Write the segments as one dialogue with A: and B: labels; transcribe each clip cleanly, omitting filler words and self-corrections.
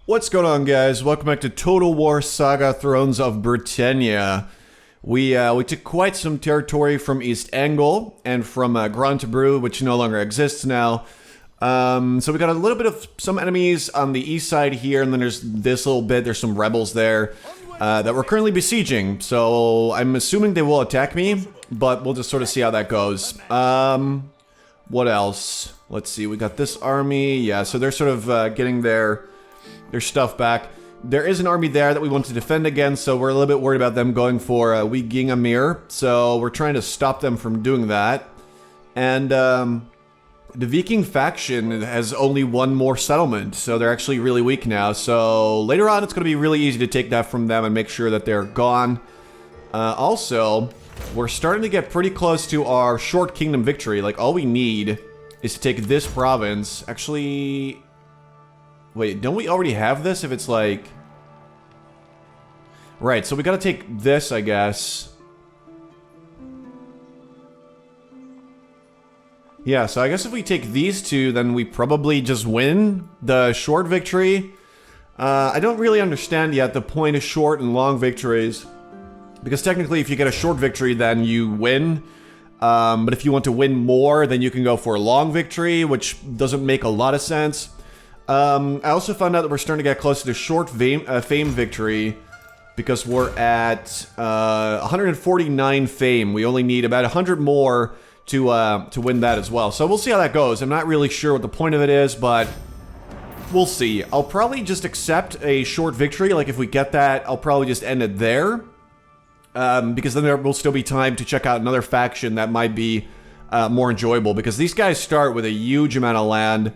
A: What's going on, guys? Welcome back to Total War Saga Thrones of Britannia. We took quite some territory from East ENGLE and from Grand Tabru, which no longer exists now. So we got a little bit of some enemies on the east side here, and then there's this little bit, there's some rebels there that we're currently besieging. So I'm assuming they will attack me, but we'll just sort of see how that goes. What else? Let's see, we got this army. Yeah, so they're sort of getting their stuff back. There is an army there that we want to defend against, so we're a little bit worried about them going for Viking Amir. So we're trying to stop them from doing that. And the Viking faction has only one more settlement, so they're actually really weak now. So later on, it's going to be really easy to take that from them and make sure that they're gone. Also, we're starting to get pretty close to our short kingdom victory. Like, all we need is to take this province. Actually, wait, don't we already have this if it's like... Right, so we gotta take this, I guess. Yeah, so I guess if we take these two, then we probably just win the short victory. I don't really understand yet the point of short and long victories. Because technically, if you get a short victory, then you win. But if you want to win more, then you can go for a long victory, which doesn't make a lot of sense. I also found out that we're starting to get closer to short fame victory because we're at 149 fame. We only need about 100 more to win that as well. So we'll see how that goes. I'm not really sure what the point of it is, but we'll see. I'll probably just accept a short victory. Like, if we get that, I'll probably just end it there. Because then there will still be time to check out another faction that might be more enjoyable. Because these guys start with a huge amount of land,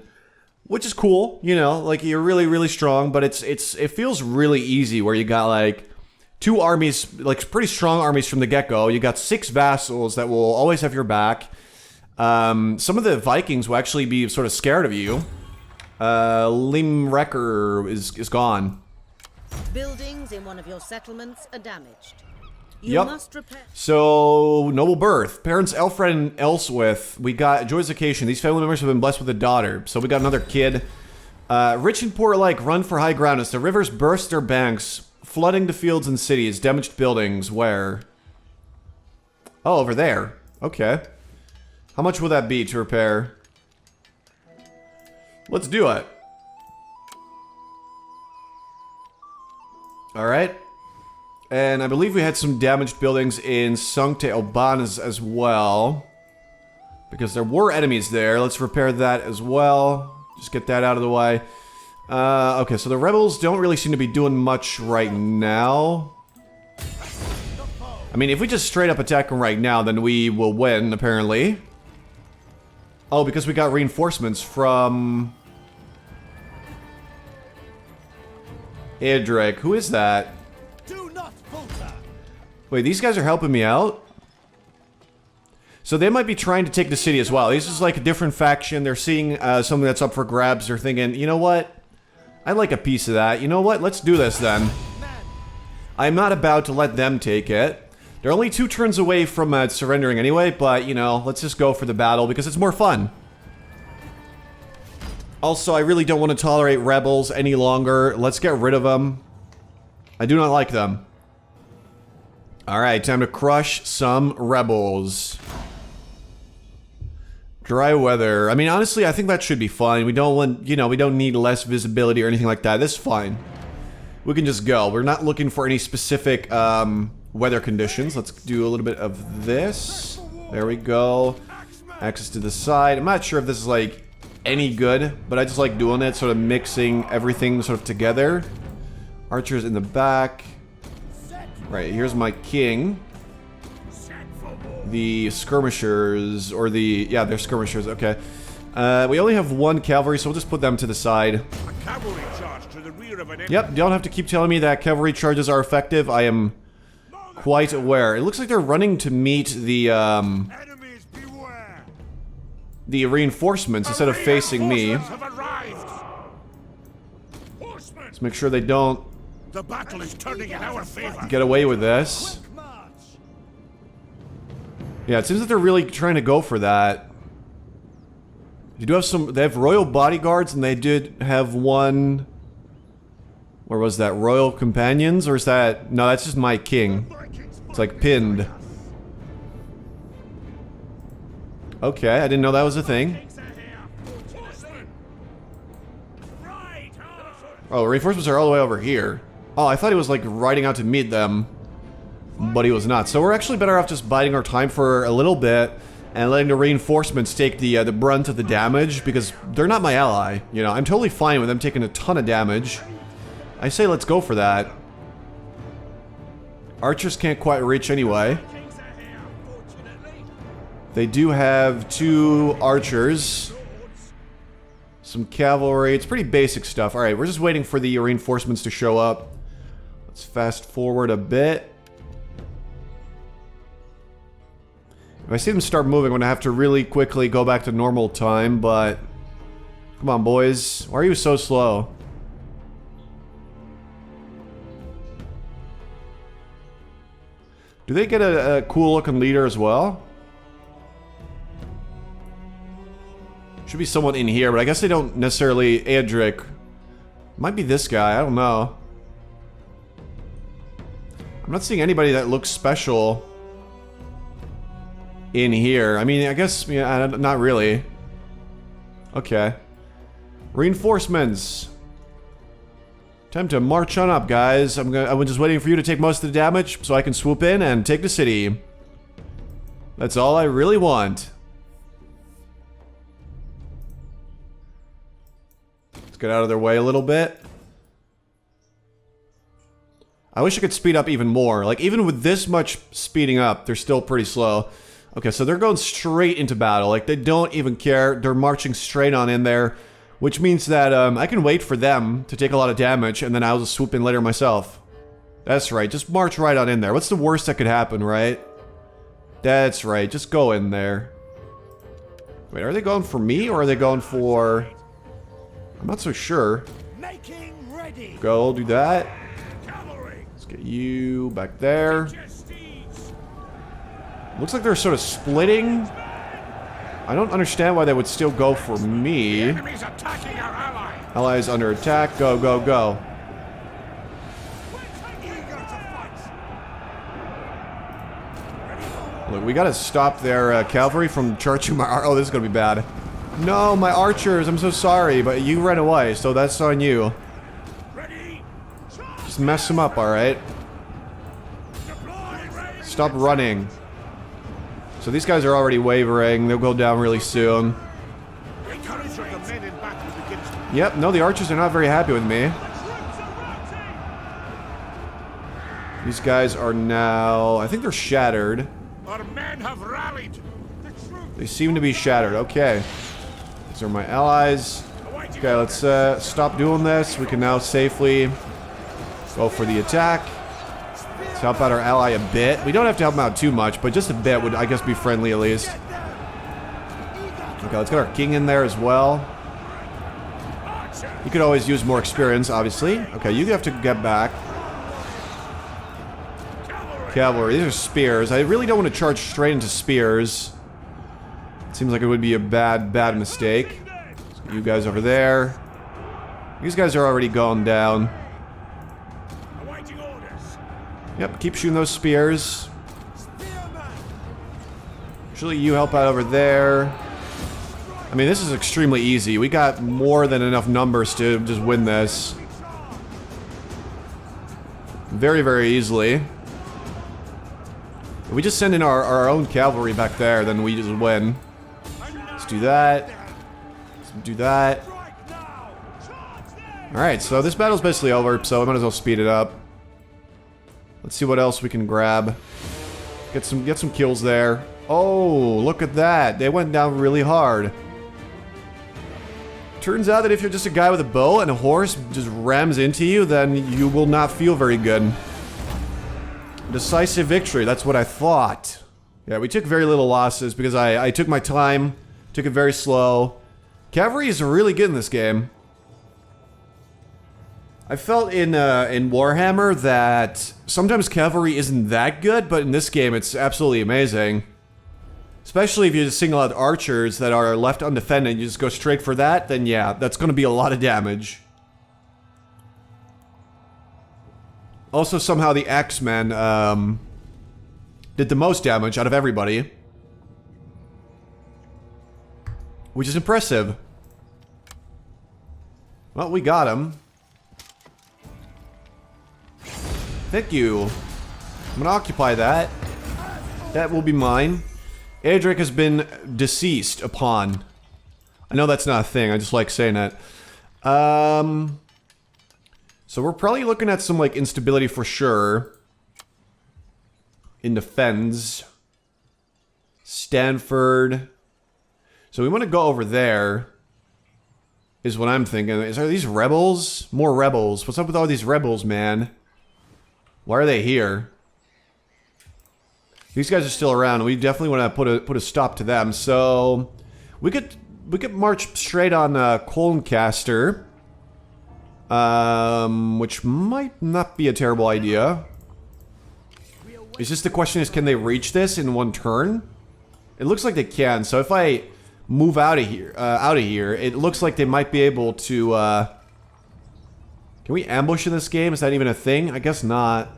A: which is cool, you know, like, you're really, really strong, but it feels really easy where you got, like, two armies, like, pretty strong armies from the get-go. You got 6 vassals that will always have your back. Some of the Vikings will actually be sort of scared of you. Limrecker is gone.
B: Buildings in one of your settlements are damaged.
A: Yep. So, noble birth. Parents Alfred and Elswith. We got joyous occasion. These family members have been blessed with a daughter. So we got another kid. Rich and poor alike run for high ground as the rivers burst their banks, flooding the fields and cities. Damaged buildings. Where? Oh, over there. Okay. How much will that be to repair? Let's do it. Alright. And I believe we had some damaged buildings in Sancte Albanus as well. Because there were enemies there. Let's repair that as well. Just get that out of the way. Okay, so the rebels don't really seem to be doing much right now. I mean, if we just straight up attack them right now, then we will win, apparently. Oh, because we got reinforcements from... Idric. Who is that? Wait, these guys are helping me out? So they might be trying to take the city as well. This is like a different faction. They're seeing something that's up for grabs. They're thinking, you know what? I'd like a piece of that. You know what? Let's do this then. I'm not about to let them take it. They're only 2 turns away from surrendering anyway, but, you know, let's just go for the battle because it's more fun. Also, I really don't want to tolerate rebels any longer. Let's get rid of them. I do not like them. Alright, time to crush some rebels. Dry weather. I mean, honestly, I think that should be fine. We don't want, you know, we don't need less visibility or anything like that. This is fine. We can just go. We're not looking for any specific weather conditions. Let's do a little bit of this. There we go. Access to the side. I'm not sure if this is, like, any good, but I just like doing it, sort of mixing everything sort of together. Archers in the back. Right, here's my king. The skirmishers, or the... Yeah, they're skirmishers, okay. We only have 1 cavalry, so we'll just put them to the side.
C: A cavalry charge to the rear of an enemy.
A: Yep, you don't have to keep telling me that cavalry charges are effective. I am quite aware. It looks like they're running to meet the,
C: Enemies beware.
A: the reinforcements instead of facing me.
C: Let's
A: make sure they don't
C: The battle is turning in our favor.
A: get away with this. Yeah, it seems that they're really trying to go for that. You do have some... They have royal bodyguards, and they did have one... Or was that royal companions? Or is that... No, that's just my king. It's like pinned. Okay, I didn't know that was a thing. Oh, reinforcements are all the way over here. Oh, I thought he was like riding out to meet them. But he was not. So we're actually better off just biding our time for a little bit and letting the reinforcements take the brunt of the damage, because they're not my ally. You know, I'm totally fine with them taking a ton of damage. I say let's go for that. Archers can't quite reach anyway. They do have 2 archers. Some cavalry. It's pretty basic stuff. Alright, we're just waiting for the reinforcements to show up. Let's fast forward a bit. If I see them start moving, I'm gonna have to really quickly go back to normal time, but... Come on, boys. Why are you so slow? Do they get a cool-looking leader as well? Should be someone in here, but I guess they don't necessarily... Adric. Might be this guy, I don't know. I'm not seeing anybody that looks special in here. I mean, I guess, yeah, not really. Okay. Reinforcements. Time to march on up, guys. I'm just waiting for you to take most of the damage so I can swoop in and take the city. That's all I really want. Let's get out of their way a little bit. I wish I could speed up even more. Like, even with this much speeding up, they're still pretty slow. Okay, so they're going straight into battle. Like, they don't even care. They're marching straight on in there. Which means that I can wait for them to take a lot of damage, and then I'll just swoop in later myself. That's right, just march right on in there. What's the worst that could happen, right? That's right, just go in there. Wait, are they going for me, or are they going for... I'm not so sure. Go, do that. Let's get you back there. Looks like they're sort of splitting. I don't understand why they would still go for me. Allies under attack. Go, go, go. Look, we gotta stop their cavalry from charging my... Oh, this is gonna be bad. No, my archers, I'm so sorry, but you ran away, so that's on you. Just mess them up, alright? Stop running. So these guys are already wavering. They'll go down really soon. Yep, no, the archers are not very happy with me. These guys are now... I think they're shattered.
C: Our men have rallied.
A: They seem to be shattered. Okay. These are my allies. Okay, let's stop doing this. We can now safely go for the attack. Let's help out our ally a bit. We don't have to help him out too much, but just a bit would, I guess, be friendly at least. Okay, let's get our king in there as well. You could always use more experience, obviously. Okay, you have to get back. Cavalry, these are spears. I really don't want to charge straight into spears. It seems like it would be a bad mistake. You guys over there. These guys are already going down. Yep, keep shooting those spears. Usually you help out over there. I mean, this is extremely easy. We got more than enough numbers to just win this. Very, very easily. If we just send in our own cavalry back there, then we just win. Let's do that. Let's do that. Alright, so this battle's basically over, so I might as well speed it up. Let's see what else we can grab. Get some kills there. Oh, look at that. They went down really hard. Turns out that if you're just a guy with a bow and a horse just rams into you, then you will not feel very good. Decisive victory, that's what I thought. Yeah, we took very little losses because I took my time, took it very slow. Cavalry is really good in this game. I felt in Warhammer that sometimes cavalry isn't that good, but in this game it's absolutely amazing. Especially if you just single out archers that are left undefended, you just go straight for that, then yeah, that's going to be a lot of damage. Also, somehow the Axemen did the most damage out of everybody. Which is impressive. Well, we got him. Thank you. I'm gonna occupy that. That will be mine. Adric has been deceased upon. I know that's not a thing, I just like saying that. So we're probably looking at some, like, instability for sure. In the Fens. Stanford. So we want to go over there. Is what I'm thinking. Are these rebels? More rebels. What's up with all these rebels, man? Why are they here? These guys are still around. We definitely want to put a stop to them. So we could march straight on Colncaster, which might not be a terrible idea. It's just the question is, can they reach this in one turn? It looks like they can. So if I move out of here, it looks like they might be able to. Can we ambush in this game? Is that even a thing? I guess not.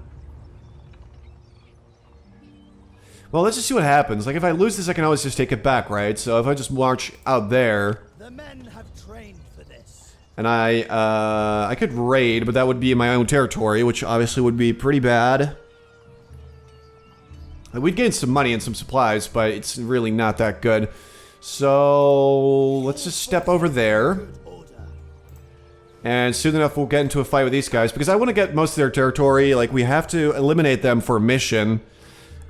A: Well, let's just see what happens. Like, if I lose this, I can always just take it back, right? So if I just march out there,
D: the men have trained for this.
A: And I could raid, but that would be in my own territory, which obviously would be pretty bad. We'd gain some money and some supplies, but it's really not that good. So let's just step over there. And soon enough, we'll get into a fight with these guys, because I want to get most of their territory. Like, we have to eliminate them for a mission.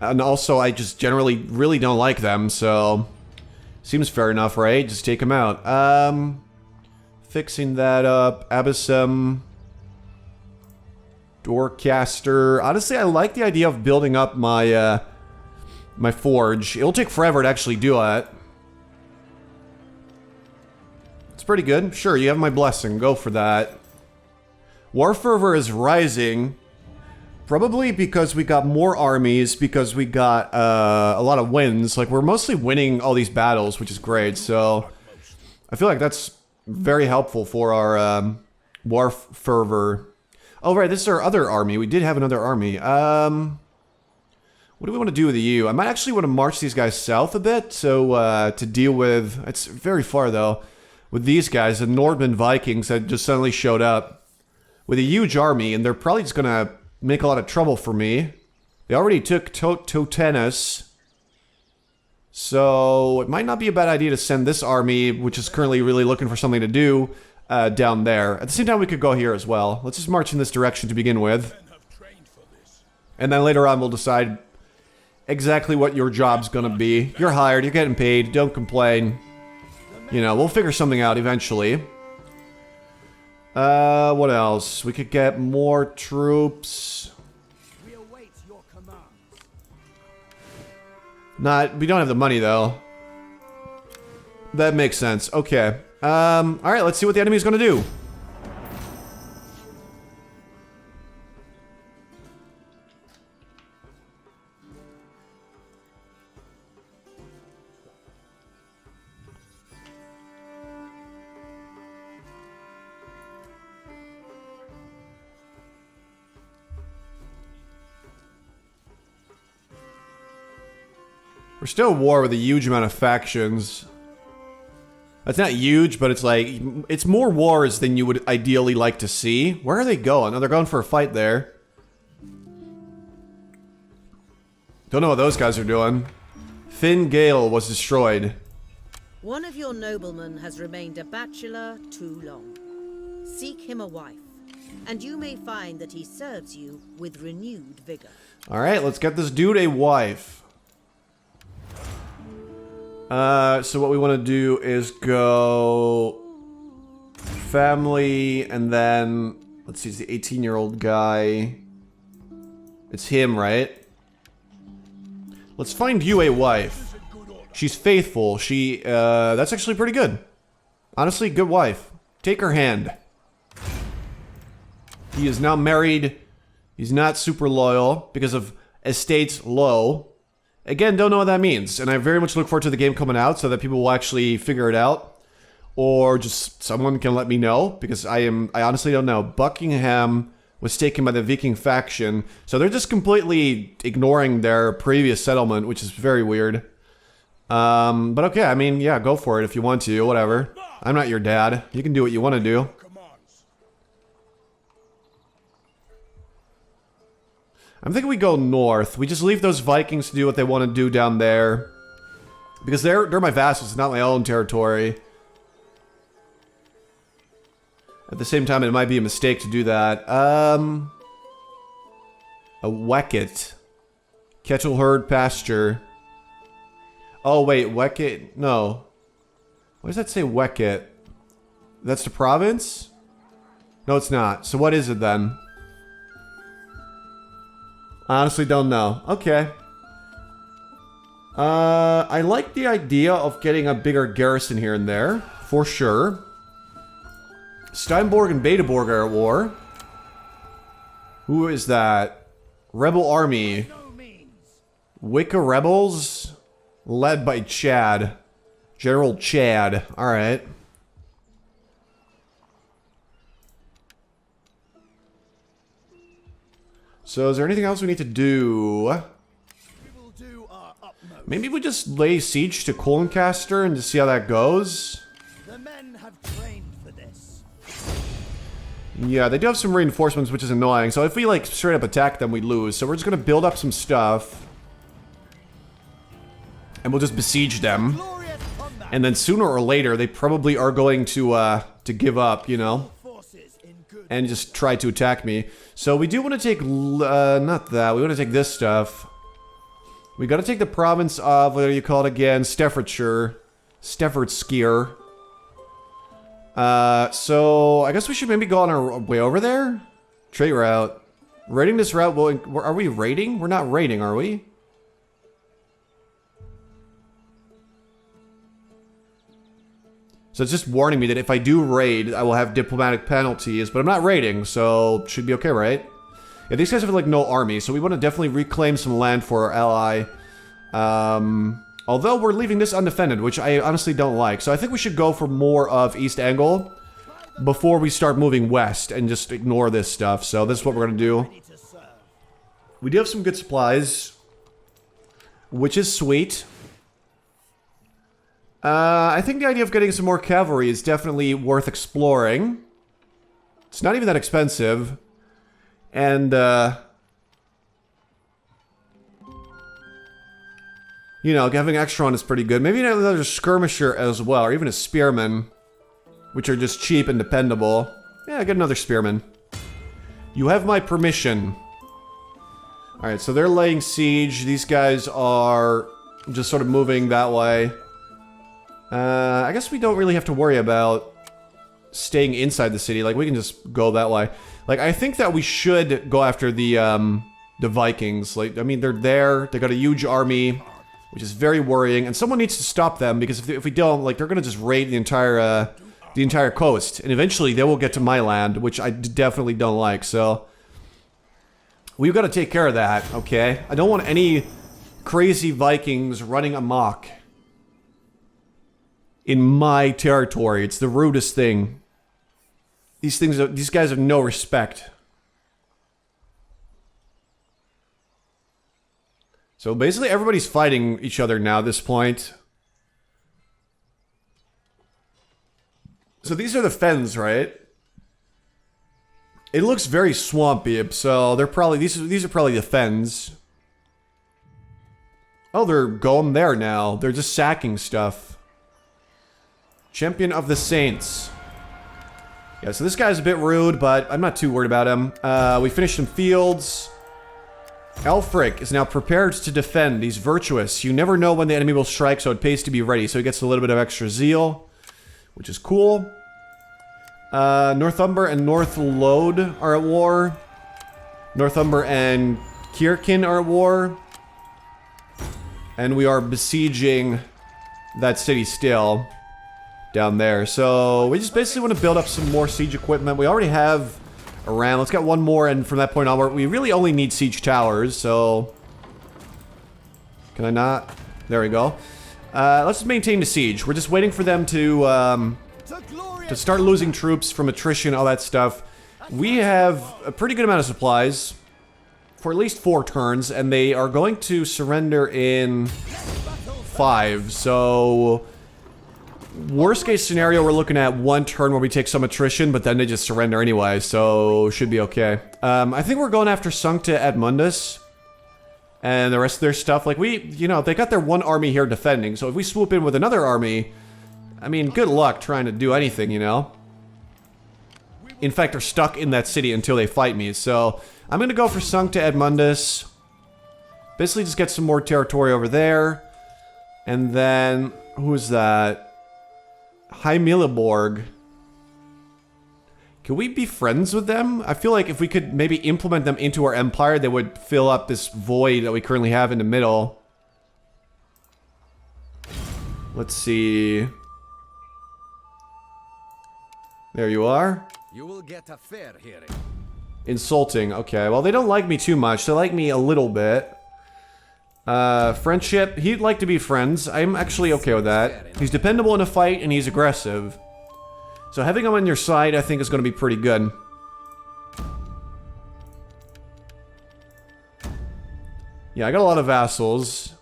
A: And also, I just generally really don't like them, so seems fair enough, right? Just take them out. Fixing that up. Abyssum. Doorcaster. Honestly, I like the idea of building up my my forge. It'll take forever to actually do it. It's pretty good. Sure, you have my blessing. Go for that. War fervor is rising. Probably because we got more armies, because we got a lot of wins. Like, we're mostly winning all these battles, which is great. So I feel like that's very helpful for our war fervor. Oh, right, this is our other army. We did have another army. What do we want to do with you? I might actually want to march these guys south a bit, so to deal with... It's very far, though. With these guys, the Norman Vikings that just suddenly showed up with a huge army, and they're probably just going to make a lot of trouble for me. They already took Totenus. So it might not be a bad idea to send this army, which is currently really looking for something to do, down there. At the same time, we could go here as well. Let's just march in this direction to begin with. And then later on, we'll decide exactly what your job's gonna be. You're hired, you're getting paid, don't complain. You know, we'll figure something out eventually. What else? We could get more troops.
D: We await your commands.
A: We don't have the money though. That makes sense. Okay. Alright, let's see what the enemy's gonna do. We're still at war with a huge amount of factions. It's not huge, but it's like, it's more wars than you would ideally like to see. Where are they going? Oh, they're going for a fight there. Don't know what those guys are doing. Finn Gale was destroyed.
B: One of your noblemen has remained a bachelor too long. Seek him a wife, and you may find that he serves you with renewed vigor.
A: Alright, let's get this dude a wife. So what we want to do is go family, and then let's see, it's the 18-year-old guy. It's him, right? Let's find you a wife. She's faithful. That's actually pretty good. Honestly, good wife. Take her hand. He is now married. He's not super loyal because of estates low. Again, don't know what that means, and I very much look forward to the game coming out so that people will actually figure it out. Or just someone can let me know, because I honestly don't know. Buckingham was taken by the Viking faction. So they're just completely ignoring their previous settlement, which is very weird. But okay, I mean, yeah, go for it if you want to, whatever. I'm not your dad. You can do what you want to do. I'm thinking we go north. We just leave those Vikings to do what they want to do down there. Because they're my vassals, not my own territory. At the same time, it might be a mistake to do that. A Wecket. Kettle herd pasture. Oh, wait, Wecket? No. Why does that say Wecket? That's the province? No, it's not. So what is it then? I honestly don't know. Okay. I like the idea of getting a bigger garrison here and there. For sure. Steinborg and Bedeborg are at war. Who is that? Rebel army. Wicca rebels? Led by Chad. General Chad. Alright. So is there anything else we need to do? Maybe we just lay siege to Coloncaster and just see how that goes?
D: The men have trained for this.
A: Yeah, they do have some reinforcements, which is annoying. So if we, like, straight up attack them, we lose. So we're just gonna build up some stuff. And we'll just besiege them. And then sooner or later, they probably are going to give up, you know? And just try to attack me. So we do want to take, not that, we want to take this stuff. We gotta take the province of, what do you call it again? Staffordshire. Staffordshire. So I guess we should maybe go on our way over there? Trade route. Raiding this route will, are we raiding? We're not raiding, are we? So it's just warning me that if I do raid, I will have diplomatic penalties, but I'm not raiding, so should be okay, right? Yeah, these guys have like no army, so we want to definitely reclaim some land for our ally. Although we're leaving this undefended, which I honestly don't like. So I think we should go for more of East Angle before we start moving west and just ignore this stuff. So this is what we're going to do. We do have some good supplies, which is sweet. I think the idea of getting some more cavalry is definitely worth exploring. It's not even that expensive. And, you know, having extra on is pretty good. Maybe another skirmisher as well, or even a spearman, which are just cheap and dependable. Yeah, get another spearman. You have my permission. Alright, so they're laying siege. These guys are just sort of moving that way. I guess we don't really have to worry about staying inside the city. Like, we can just go that way. Like, I think that we should go after the Vikings. Like, I mean, they're there. They got a huge army, which is very worrying. And someone needs to stop them, because if we don't, like, they're gonna just raid the entire coast. And eventually, they will get to my land, which I definitely don't like. So, we've got to take care of that, okay? I don't want any crazy Vikings running amok in my territory. It's the rudest thing. These guys have no respect. So basically everybody's fighting each other now at this point. So these are the fens, right? It looks very swampy, so they're probably these are probably the fens. Oh, they're going there now. They're just sacking stuff. Champion of the Saints. Yeah, so this guy's a bit rude, but I'm not too worried about him. We finished some fields. Elfric is now prepared to defend. He's virtuous. You never know when the enemy will strike, so it pays to be ready. So he gets a little bit of extra zeal, which is cool. Northumber and North Lode are at war. Northumber and Kirkin are at war. And we are besieging that city still. Down there. So we just basically want to build up some more siege equipment. We already have around. Let's get one more, and from that point onward, we really only need siege towers. So can I not? There we go. Let's just maintain the siege. We're just waiting for them to start losing troops from attrition, all that stuff. We have a pretty good amount of supplies for at least 4 turns, and they are going to surrender in 5. So, worst case scenario, we're looking at 1 turn where we take some attrition, but then they just surrender anyway, so should be okay. I think we're going after Sancta Edmundus and the rest of their stuff. Like, you know, they got their 1 army here defending, so if we swoop in with another army, I mean, good luck trying to do anything, you know? In fact, they're stuck in that city until they fight me, so I'm gonna go for Sancta Edmundus. Basically just get some more territory over there. And then, who is that? Heimiliborg. Can we be friends with them? I feel like if we could maybe implement them into our empire, they would fill up this void that we currently have in the middle. Let's see. There you are.
E: You will get a fair hearing.
A: Insulting. Okay, well, they don't like me too much. They like me a little bit. Friendship. He'd like to be friends. I'm actually okay with that. He's dependable in a fight, and he's aggressive. So having him on your side, I think, is going to be pretty good. Yeah, I got a lot of vassals.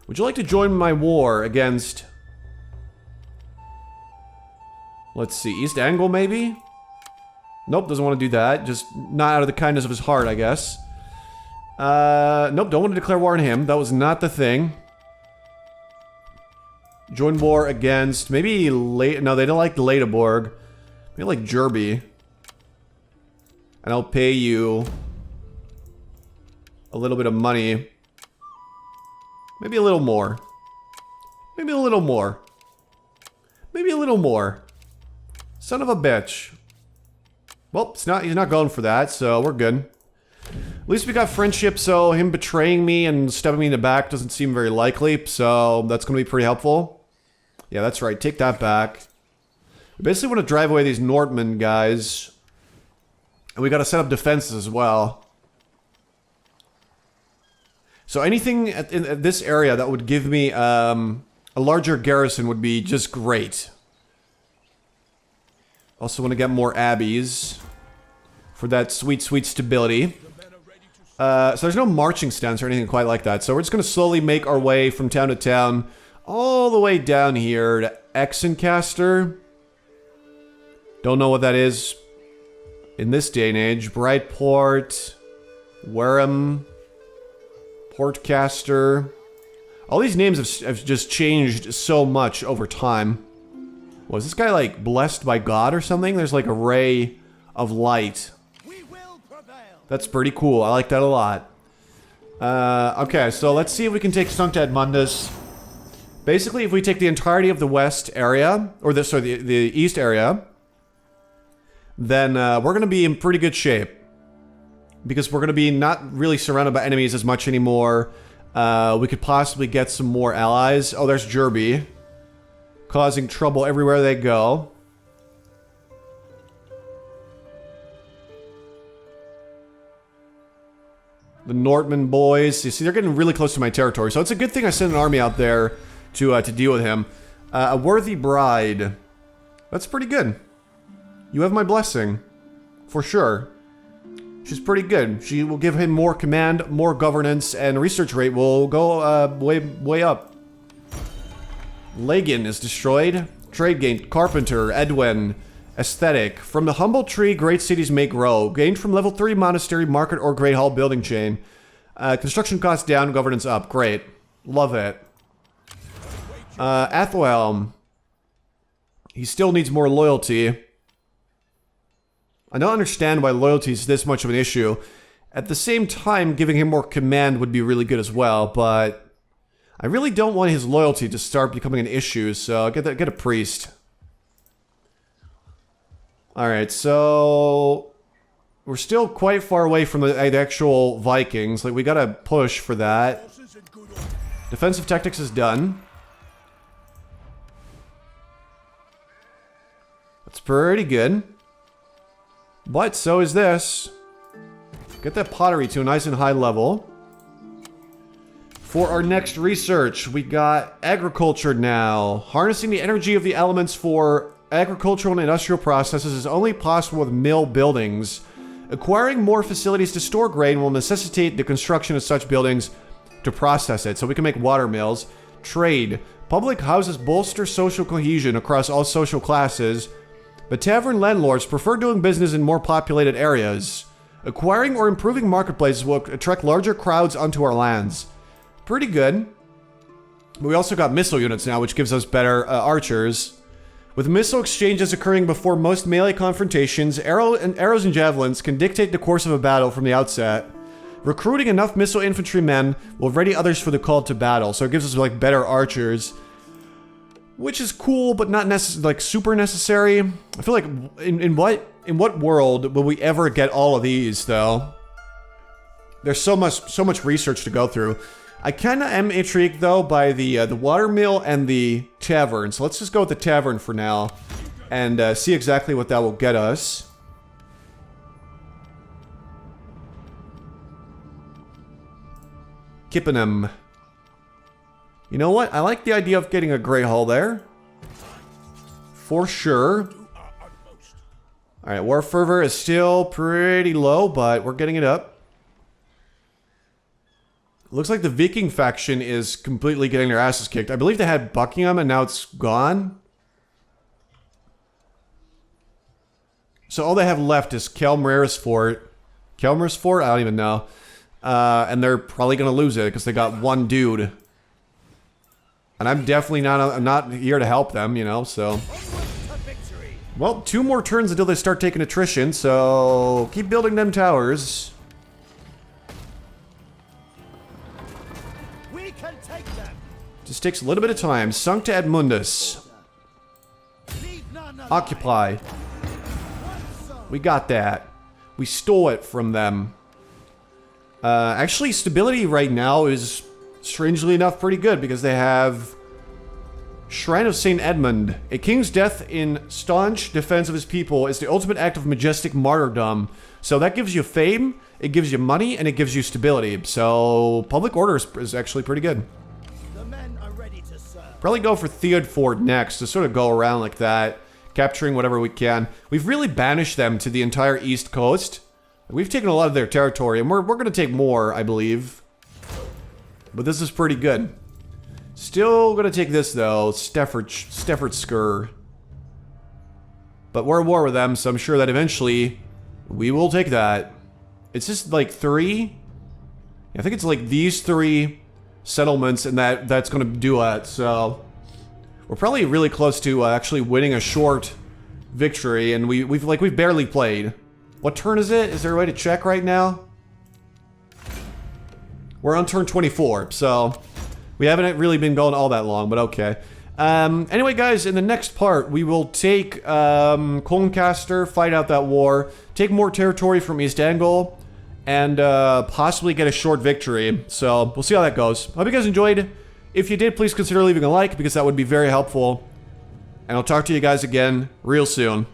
A: Would you like to join my war against... Let's see, East Angle, maybe? Nope, doesn't want to do that. Just not out of the kindness of his heart, I guess. Nope, don't want to declare war on him. That was not the thing. Join war against... Maybe... No, they don't like Ledeborg. Maybe like Jerby. And I'll pay you... a little bit of money. Maybe a little more. Maybe a little more. Maybe a little more. Son of a bitch. Well, he's not going for that, so we're good. At least we got friendship, so him betraying me and stabbing me in the back doesn't seem very likely, so that's going to be pretty helpful. Yeah, that's right. Take that back. We basically want to drive away these Nordmen guys. And we got to set up defenses as well. So anything in this area that would give me a larger garrison would be just great. Also want to get more abbeys for that sweet, sweet stability. So there's no marching stance or anything quite like that. So we're just going to slowly make our way from town to town all the way down here to Exencaster. Don't know what that is in this day and age. Brightport, Wareham, Portcaster. All these names have just changed so much over time. Was this guy like blessed by God or something? There's like a ray of light.
D: We will prevail.
A: That's pretty cool. I like that a lot. Okay, so let's see if we can take Sancta Edmundus. Basically, if we take the entirety of the west area, or the east area, then we're going to be in pretty good shape. Because we're going to be not really surrounded by enemies as much anymore. We could possibly get some more allies. Oh, there's Jerby. Causing trouble everywhere they go. The Nordman boys. You see, they're getting really close to my territory. So it's a good thing I sent an army out there to deal with him. A worthy bride. That's pretty good. You have my blessing. For sure. She's pretty good. She will give him more command, more governance, and research rate will go way up. Lagan is destroyed. Trade gain. Carpenter. Edwin. Aesthetic. From the humble tree, great cities may grow. Gained from level 3 monastery, market, or great hall building chain. Construction costs down, governance up. Great. Love it. Athelhelm. He still needs more loyalty. I don't understand why loyalty is this much of an issue. At the same time, giving him more command would be really good as well, but I really don't want his loyalty to start becoming an issue, so get a priest. Alright, so we're still quite far away from the actual Vikings. Like, we gotta push for that. Defensive tactics is done. That's pretty good. But so is this. Get that pottery to a nice and high level. For our next research, we got agriculture now. Harnessing the energy of the elements for agricultural and industrial processes is only possible with mill buildings. Acquiring more facilities to store grain will necessitate the construction of such buildings to process it. So we can make water mills. Trade. Public houses bolster social cohesion across all social classes, but tavern landlords prefer doing business in more populated areas. Acquiring or improving marketplaces will attract larger crowds onto our lands. Pretty good. We also got missile units now, which gives us better archers. With missile exchanges occurring before most melee confrontations, arrows and javelins can dictate the course of a battle from the outset. Recruiting enough missile infantrymen will ready others for the call to battle, so it gives us like better archers, which is cool, but not like super necessary. I feel like in what world will we ever get all of these though? There's so much research to go through. I kind of am intrigued, though, by the watermill and the tavern. So let's just go with the tavern for now and see exactly what that will get us. Kippenham. You know what? I like the idea of getting a Grey Hull there. For sure. Alright, War Fervor is still pretty low, but we're getting it up. Looks like the Viking faction is completely getting their asses kicked. I believe they had Buckingham and now it's gone. So all they have left is Kelmer's Fort. Kelmer's Fort? I don't even know. And they're probably going to lose it because they got one dude. And I'm definitely I'm not here to help them, you know, so. Well, 2 more turns until they start taking attrition, so keep building them towers. Just takes a little bit of time. Sunk to Edmundus. Occupy. We got that. We stole it from them. Actually, stability right now is, strangely enough, pretty good because they have Shrine of St. Edmund. A king's death in staunch defense of his people is the ultimate act of majestic martyrdom. So that gives you fame, it gives you money, and it gives you stability. So public order is actually pretty good. Probably go for Theodford next to sort of go around like that, capturing whatever we can. We've really banished them to the entire East Coast. We've taken a lot of their territory, and we're going to take more, I believe. But this is pretty good. Still going to take this, though, Steffordsker. But we're at war with them, so I'm sure that eventually we will take that. It's just like 3? I think it's like these 3 settlements, and that's going to do it. So we're probably really close to actually winning a short victory, and we've barely played. What turn is it? Is there a way to check right now? We're on turn 24, so we haven't really been going all that long, but okay. Anyway, guys, in the next part, we will take Colncaster, fight out that war, take more territory from East ENGLE, and possibly get a short victory. So we'll see how that goes. Hope you guys enjoyed. If you did, please consider leaving a like because that would be very helpful. And I'll talk to you guys again real soon.